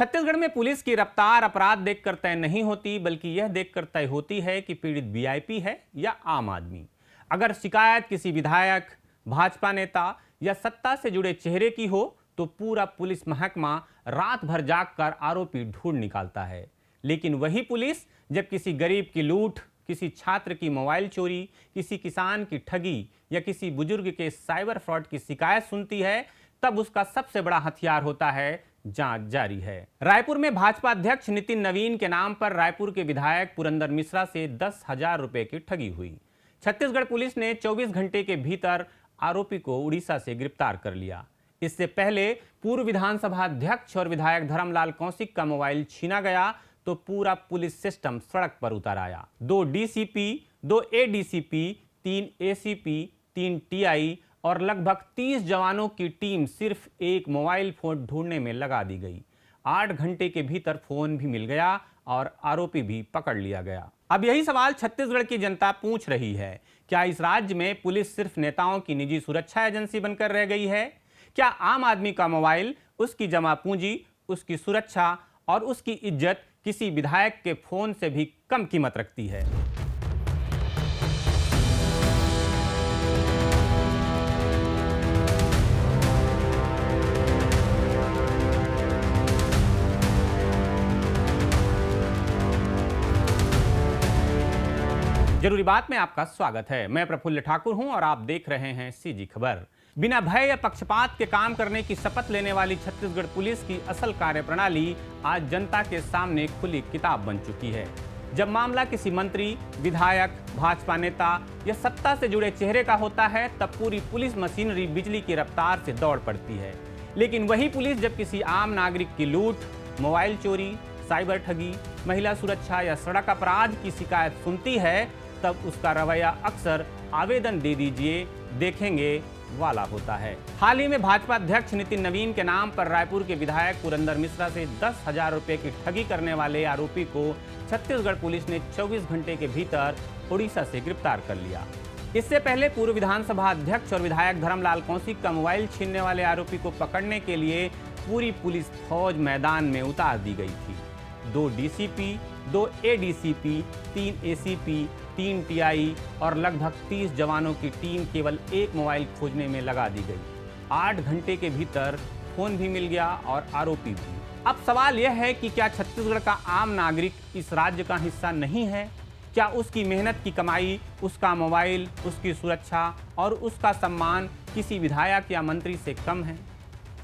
छत्तीसगढ़ में पुलिस की रफ्तार अपराध देखकर तय नहीं होती, बल्कि यह देखकर तय होती है कि पीड़ित वीआईपी है या आम आदमी। अगर शिकायत किसी विधायक, भाजपा नेता या सत्ता से जुड़े चेहरे की हो तो पूरा पुलिस महकमा रात भर जागकर आरोपी ढूंढ निकालता है। लेकिन वही पुलिस जब किसी गरीब की लूट, किसी छात्र की मोबाइल चोरी, किसी किसान की ठगी या किसी बुजुर्ग के साइबर फ्रॉड की शिकायत सुनती है, तब उसका सबसे बड़ा हथियार होता है जांच जारी है। रायपुर में भाजपा अध्यक्ष नितिन नवीन के नाम पर रायपुर के विधायक पुरंदर मिश्रा से 10,000 रुपए की ठगी हुई। छत्तीसगढ़ पुलिस ने 24 घंटे के भीतर आरोपी को उड़ीसा से गिरफ्तार कर लिया। इससे पहले पूर्व विधानसभा अध्यक्ष और विधायक धर्मलाल कौशिक का मोबाइल छीना गया तो पूरा पुलिस सिस्टम सड़क पर उतर आया। 2 डीसीपी, 2 एडीसीपी, 3 एसीपी, 3 टीआई और लगभग 30 जवानों की टीम सिर्फ एक मोबाइल फोन ढूंढने में लगा दी गई। 8 घंटे के भीतर फोन भी मिल गया और आरोपी भी पकड़ लिया गया। अब यही सवाल छत्तीसगढ़ की जनता पूछ रही है, क्या इस राज्य में पुलिस सिर्फ नेताओं की निजी सुरक्षा एजेंसी बनकर रह गई है? क्या आम आदमी का मोबाइल, उसकी जमा पूंजी, उसकी सुरक्षा और उसकी इज्जत किसी विधायक के फोन से भी कम कीमत रखती है? जरूरी बात में आपका स्वागत है। मैं प्रफुल्ल ठाकुर हूं और आप देख रहे हैं सीजी खबर। बिना भय या पक्षपात के काम करने की शपथ लेने वाली छत्तीसगढ़ पुलिस की असल कार्यप्रणाली आज जनता के सामने खुली किताब बन चुकी है। जब मामला किसी मंत्री, विधायक, भाजपा नेता या सत्ता से जुड़े चेहरे का होता है, तब पूरी पुलिस मशीनरी बिजली की रफ्तार से दौड़ पड़ती है। लेकिन वही पुलिस जब किसी आम नागरिक की लूट, मोबाइल चोरी, साइबर ठगी, महिला सुरक्षा या सड़क अपराध की शिकायत सुनती है, तब उसका रवैया अक्सर आवेदन दे दीजिए, देखेंगे वाला होता है। हाल ही में भाजपा अध्यक्ष नितिन नवीन के नाम पर रायपुर के विधायक पुरंदर मिश्रा से 10,000 रुपए की ठगी करने वाले आरोपी को छत्तीसगढ़ पुलिस ने 24 घंटे के भीतर उड़ीसा से गिरफ्तार कर लिया। इससे पहले पूर्व विधानसभा अध्यक्ष और विधायक धर्मलाल कौशिक का मोबाइल छीनने वाले आरोपी को पकड़ने के लिए पूरी पुलिस फौज मैदान में उतार दी गई थी। 2 डीसीपी, 2 एडीसीपी, 3 एसीपी, 3 टीआई और लगभग 30 जवानों की टीम केवल एक मोबाइल खोजने में लगा दी गई। 8 घंटे के भीतर फोन भी मिल गया और आरोपी भी। अब सवाल यह है कि क्या छत्तीसगढ़ का आम नागरिक इस राज्य का हिस्सा नहीं है? क्या उसकी मेहनत की कमाई, उसका मोबाइल, उसकी सुरक्षा और उसका सम्मान किसी विधायक या मंत्री से कम है?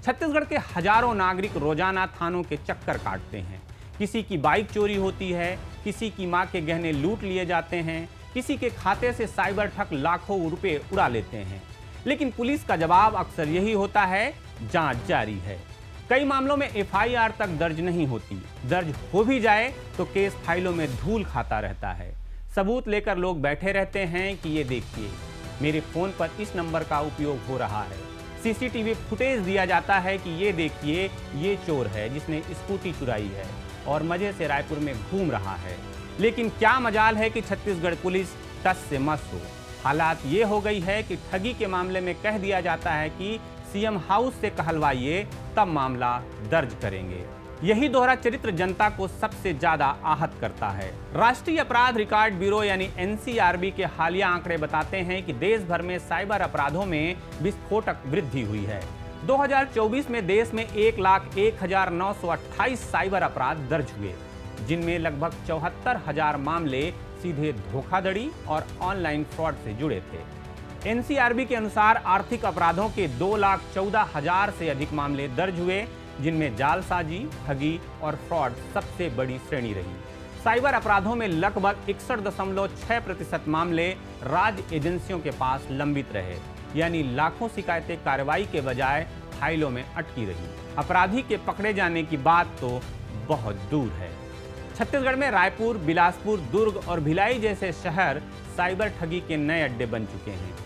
छत्तीसगढ़ के हजारों नागरिक रोजाना थानों के चक्कर काटते हैं। किसी की बाइक चोरी होती है, किसी की मां के गहने लूट लिए जाते हैं, किसी के खाते से साइबर ठग लाखों रुपए उड़ा लेते हैं। लेकिन पुलिस का जवाब अक्सर यही होता है, जांच जारी है। कई मामलों में एफआईआर तक दर्ज नहीं होती। दर्ज हो भी जाए तो केस फाइलों में धूल खाता रहता है। सबूत लेकर लोग बैठे रहते हैं कि ये देखिए, मेरे फोन पर इस नंबर का उपयोग हो रहा है। सीसीटीवी फुटेज दिया जाता है कि ये देखिए, ये चोर है जिसने स्कूटी चुराई है और मजे से रायपुर में घूम रहा है। लेकिन क्या मजाल है कि छत्तीसगढ़ पुलिस टस से मस हो। हालात ये हो गई है कि ठगी के मामले में कह दिया जाता है कि सीएम हाउस से कहलवाइए, तब मामला दर्ज करेंगे। यही दोहरा चरित्र जनता को सबसे ज्यादा आहत करता है। राष्ट्रीय अपराध रिकॉर्ड ब्यूरो यानी एनसीआरबी के हालिया आंकड़े बताते हैं कि देश भर में साइबर अपराधों में विस्फोटक वृद्धि हुई है। 2024 में देश में 1,01,928 साइबर अपराध दर्ज हुए, जिनमें लगभग 74,000 मामले सीधे धोखाधड़ी और ऑनलाइन फ्रॉड से जुड़े थे। एनसीआरबी के अनुसार आर्थिक अपराधों के 2,14,000 से अधिक मामले दर्ज हुए, जिनमें जालसाजी, ठगी और फ्रॉड सबसे बड़ी श्रेणी रही। साइबर अपराधों में लगभग 61.6% मामले राज्य एजेंसियों के पास लंबित रहे, यानी लाखों शिकायतें कार्रवाई के बजाय फाइलों में अटकी रही। अपराधी के पकड़े जाने की बात तो बहुत दूर है। छत्तीसगढ़ में रायपुर, बिलासपुर, दुर्ग और भिलाई जैसे शहर साइबर ठगी के नए अड्डे बन चुके हैं।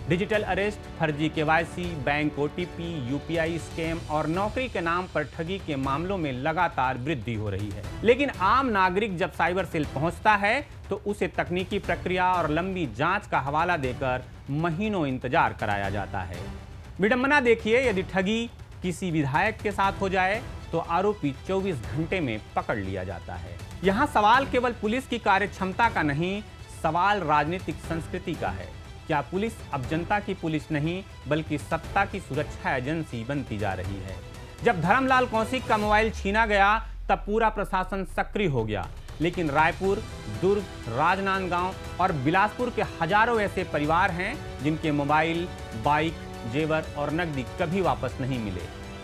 डिजिटल अरेस्ट, फर्जी KYC, bank OTP, UPI scam और नौकरी के नाम पर ठगी के मामलों में लगातार वृद्धि हो रही है। लेकिन आम नागरिक जब साइबर सेल पहुंचता है तो उसे तकनीकी प्रक्रिया और लंबी जांच का हवाला देकर महीनों इंतजार कराया जाता है। विडंबना देखिए, यदि ठगी किसी विधायक के साथ हो जाए तो आरोपी 24 घंटे में पकड़ लिया जाता है। यहाँ सवाल केवल पुलिस की कार्यक्षमता का नहीं, सवाल राजनीतिक संस्कृति का है। क्या पुलिस अब जनता की पुलिस नहीं बल्कि सत्ता की सुरक्षा एजेंसी बनती जा रही है? जब धर्मलाल कौशिक का मोबाइल छीना गया तब पूरा प्रशासन सक्रिय हो गया, लेकिन रायपुर, दुर्ग, राजनांदगांव और बिलासपुर के हजारों ऐसे परिवार हैं जिनके मोबाइल, बाइक, जेवर और नकदी कभी वापस नहीं मिले।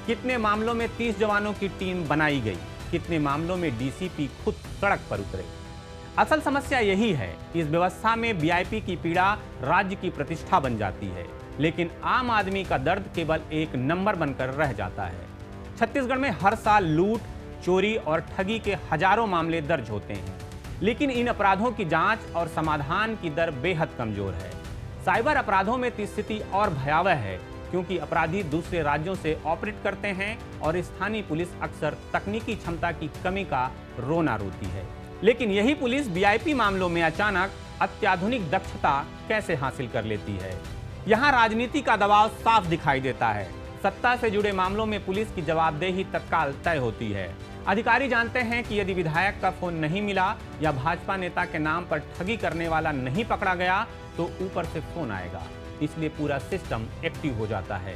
कितने मामलों में 30 जवानों की टीम बनाई गई, कितने मामलों में डीसीपी खुद सड़क पर उतरे। असल समस्या यही है, इस व्यवस्था में वीआईपी की पीड़ा राज्य की प्रतिष्ठा बन जाती है, लेकिन आम आदमी का दर्द केवल एक नंबर बनकर रह जाता है। छत्तीसगढ़ में हर साल लूट, चोरी और ठगी के हजारों मामले दर्ज होते हैं, लेकिन इन अपराधों की जांच और समाधान की दर बेहद कमजोर है। साइबर अपराधों में स्थिति और भयावह है, क्योंकि अपराधी दूसरे राज्यों से ऑपरेट करते हैं और स्थानीय पुलिस अक्सर तकनीकी क्षमता की कमी का रोना रोती है। लेकिन यही पुलिस वीआईपी मामलों में अचानक अत्याधुनिक दक्षता कैसे हासिल कर लेती है? यहाँ राजनीति का दबाव साफ दिखाई देता है। सत्ता से जुड़े मामलों में पुलिस की जवाबदेही तत्काल तय होती है। अधिकारी जानते हैं कि यदि विधायक का फोन नहीं मिला या भाजपा नेता के नाम पर ठगी करने वाला नहीं पकड़ा गया तो ऊपर से फोन आएगा, इसलिए पूरा सिस्टम एक्टिव हो जाता है।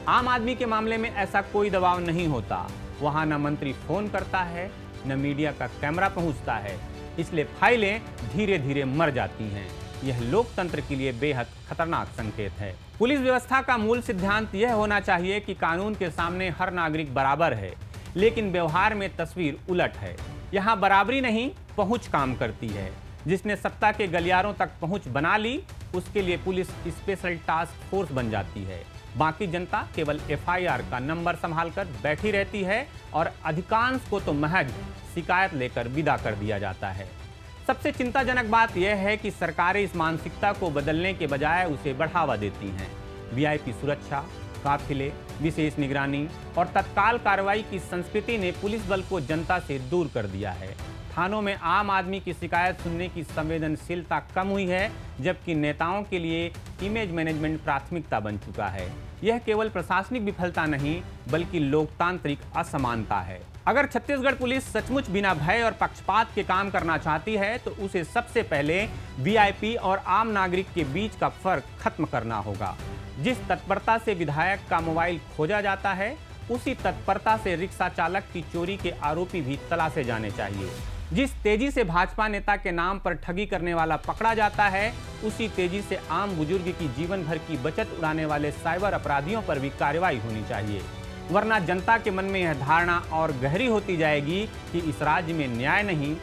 आम आदमी के मामले में ऐसा कोई दबाव नहीं होता। वहां न मंत्री फोन करता है, न मीडिया का कैमरा पहुंचता है, इसलिए फाइलें धीरे धीरे मर जाती हैं। यह लोकतंत्र के लिए बेहद खतरनाक संकेत है। पुलिस व्यवस्था का मूल सिद्धांत यह होना चाहिए कि कानून के सामने हर नागरिक बराबर है, लेकिन व्यवहार में तस्वीर उलट है। यहाँ बराबरी नहीं, पहुंच काम करती है। जिसने सत्ता के गलियारों तक पहुंच बना ली, उसके लिए पुलिस स्पेशल टास्क फोर्स बन जाती है। बाकी जनता केवल एफआईआर का नंबर संभालकर बैठी रहती है और अधिकांश को तो महज शिकायत लेकर विदा कर दिया जाता है। सबसे चिंताजनक बात यह है कि सरकारें इस मानसिकता को बदलने के बजाय उसे बढ़ावा देती हैं। वीआईपी सुरक्षा, काफिले, विशेष निगरानी और तत्काल कार्रवाई की संस्कृति ने पुलिस बल को जनता से दूर कर दिया है। थानों में आम आदमी की शिकायत सुनने की संवेदनशीलता कम हुई है, जबकि नेताओं के लिए इमेज मैनेजमेंट प्राथमिकता बन चुका है। यह केवल प्रशासनिक विफलता नहीं बल्कि लोकतांत्रिक असमानता है। अगर छत्तीसगढ़ पुलिस सचमुच बिना भय और पक्षपात के काम करना चाहती है तो उसे सबसे पहले वीआईपी और आम नागरिक के बीच का फर्क खत्म करना होगा। जिस तत्परता से विधायक का मोबाइल खोजा जाता है, उसी तत्परता से रिक्शा चालक की चोरी के आरोपी भी तलाशे जाने चाहिए। जिस तेजी से भाजपा नेता के नाम पर ठगी करने वाला पकड़ा जाता है, उसी तेजी से आम बुजुर्ग की जीवन भर की बचत उड़ाने वाले साइबर अपराधियों पर भी कार्रवाई होनी चाहिए। वरना जनता के मन में यह धारणा और गहरी होती जाएगी कि इस राज्य में न्याय नहीं,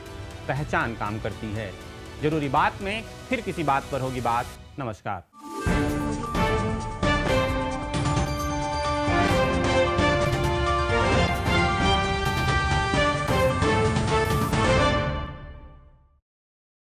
पहचान काम करती है। जरूरी बात में फिर किसी बात पर होगी बात। नमस्कार।